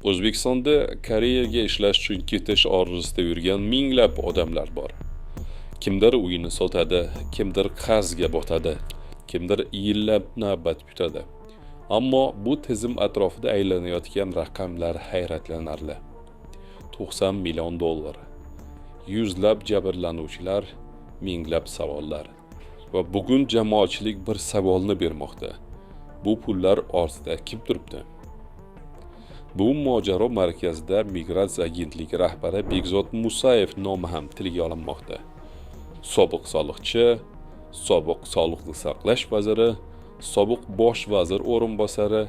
O'zbekistonda Koreyaga ishlash uchun ketish orzusida yurgan minglab odamlar bor. Kimdir uyini sotadi, kimdir qarzga botadi, kimdir yillab navbat kutadi. Ammo bu tizim atrofida aylanayotgan raqamlar hayratlanarli. 90 million dollar, yuzlab jabrlanuvchilar, minglab savollar. Va bugun jamoatchilik bir savolni bermoqda. Bu pullar ortida kim turibdi? Bu mojaro markazida Migratsiya agentligi rahbari Bekzod Musayev nomi ham tilga olinmoqda. Sobiq soliqchi, sobiq sog'liqni saqlash vaziri, sobiq bosh vazir o'rinbosari,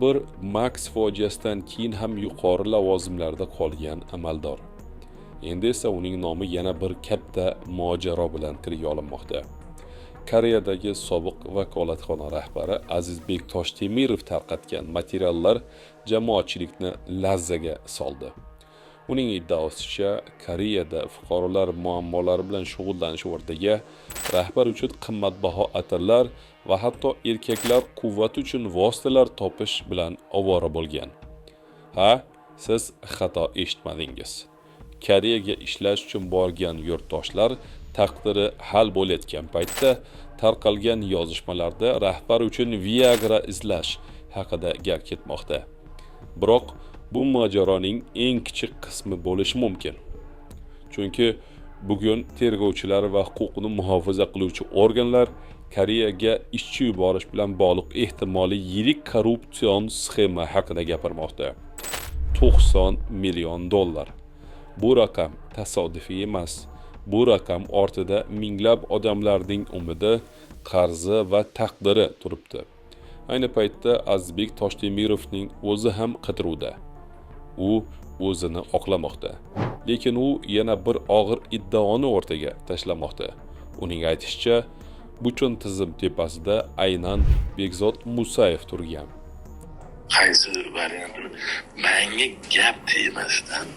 bir Max fojiasidan keyin ham yuqori lavozimlarda qolgan amaldor. Endi esa uning nomi yana bir katta mojaro bilan tilga olinmoqda. Koreyadagi sobiq vakolatxona rahbari Azizbek Toshtemirov tarqatgan materiallar jamoatchilikni lazzaga soldi. Uning iddaosicha, Koreyada fuqarolar muammolari bilan shug'ullanish o'rniga rahbar uchun qimmatbaho atirlar va hatto erkaklar quvvati uchun vositalar topish bilan ovora bo'lgan. Ha, siz xato eshitmadingiz. Koreyaga ishlash uchun borgan yurtdoshlar taqdiri hal bo'layotgan paytda tarqalgan yozishmalarda rahbar uchun Viagra izlash haqida gap ketmoqda. Biroq bu mojaroning eng kichik qismi bo'lishi mumkin. Chunki bugun tergovchilar va huquqni muhofaza qiluvchi organlar Koreyaga ishchi yuborish bilan bog'liq ehtimoliy yirik korrupsion sxema haqida gapirmoqda. 90 million dollar. Bu raqam tasodifiy emas. Bu raqam ortida minglab odamlarning umidi, qarzi va taqdiri turibdi. Ayni paytda Azizbek Toshtemirovning o'zi ham qidiruvda. U o'zini oqlamoqda. Lekin u yana bir og'ir iddaoni o'rtaga tashlamoqda. Uning aytishicha, butun tizim tepasida aynan Bekzod Musayev turgan. Qaysi variantni menga gap tegmasdan,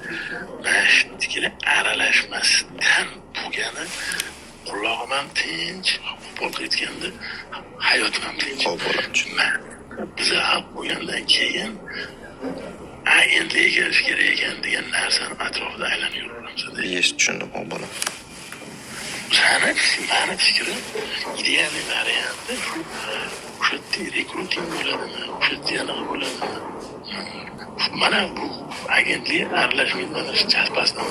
mashtiga aralashmasdan bo'lgani qulog'im ham tinch, bo'lib ketganda hayotim ham tinch. Biza haq bo'lgandan keyin endi egarish kerak ekan degan narsani atrofida aylanib yuraveramiz. Tushundim, bola. Mani fikrim ideal varianti o'sha rekruting bo'ladimi, o'sha yana bo'ladimi. Mana bu agentlik aralashmaydi chapasdan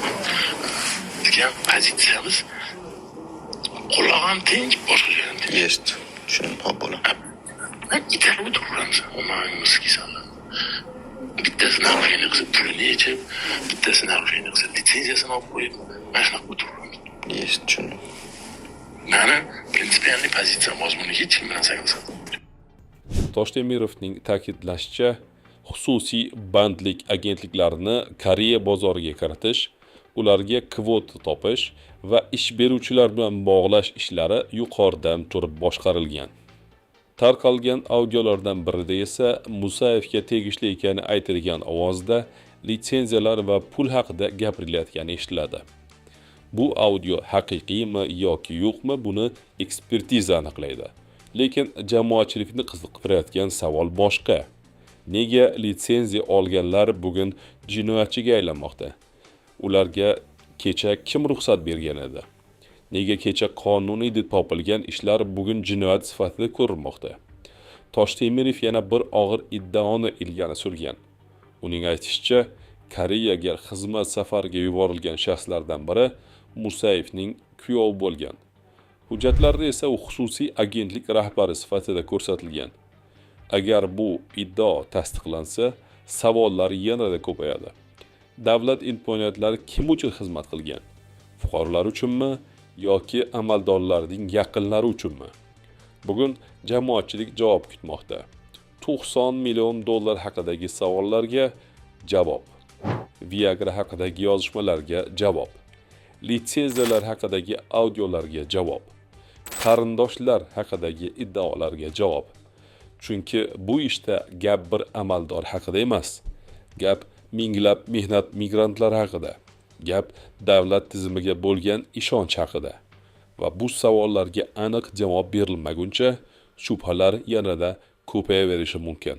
degan pozitsiyamiz qulog'im tinch, boshqa joyim tinch. Tushundim, bola. Itarib turamiz, umarimiz kisanlar. Bittasini narxini qilsa pulini yechib, bittasini narxini qilsa litsenziyasini olib qo'yib, mana shunaqa o'tiramiz. Tushundim. Mani prinsipialniy pozitsiyam buni hech kim bilan sanalmaydi. Toshtemirovning ta'kidlashicha, xususiy bandlik agentliklarini Koreya bozoriga kiritish, ularga kvota topish va ish beruvchilar bilan bog'lash ishlari yuqoridan turib boshqarilgan. Tarqalgan audiolardan birida esa Musayevga tegishli ekani aytilgan ovozda litsenziyalar va pul haqida gapirilayotgani eshitiladi. Bu audio haqiqiymi yoki yo'qmi, buni ekspertiza aniqlaydi. Lekin jamoatchilikni qiziqtirayotgan savol boshqa. Nega litsenziya olganlar bugun jinoyatchiga aylanmoqda? Ularga kecha kim ruxsat bergan edi? Nega kecha qonuniy deb topilgan ishlar bugun jinoyat sifatida ko'rilmoqda? Toshtemirov yana bir og'ir iddaoni ilgari surgan. Uning aytishicha, Koreyaga xizmat safariga yuborilgan shaxslardan biri Musayevning kuyovi bo'lgan. Hujjatlarda esa u xususiy agentlik rahbari sifatida ko'rsatilgan. Agar bu iddao tasdiqlansa, savollar yanada ko'payadi. Davlat imkoniyatlari kim uchun xizmat qilgan? Fuqarolar uchunmi yoki amaldorlarning yaqinlari uchunmi? Bugun jamoatchilik javob kutmoqda. 90 million dollar haqidagi savollarga javob. Viagra haqidagi yozishmalarga javob. Litsenziyalar haqidagi audiolarga javob. Qarindoshlar haqidagi iddaolarga javob. Chunki bu ishda gap bir amaldor haqida emas. Gap minglab mehnat migrantlari haqida. Gap davlat tizimiga bo'lgan ishonch haqida. Va bu savollarga aniq javob berilmaguncha shubhalar yanada ko'payaverishi mumkin.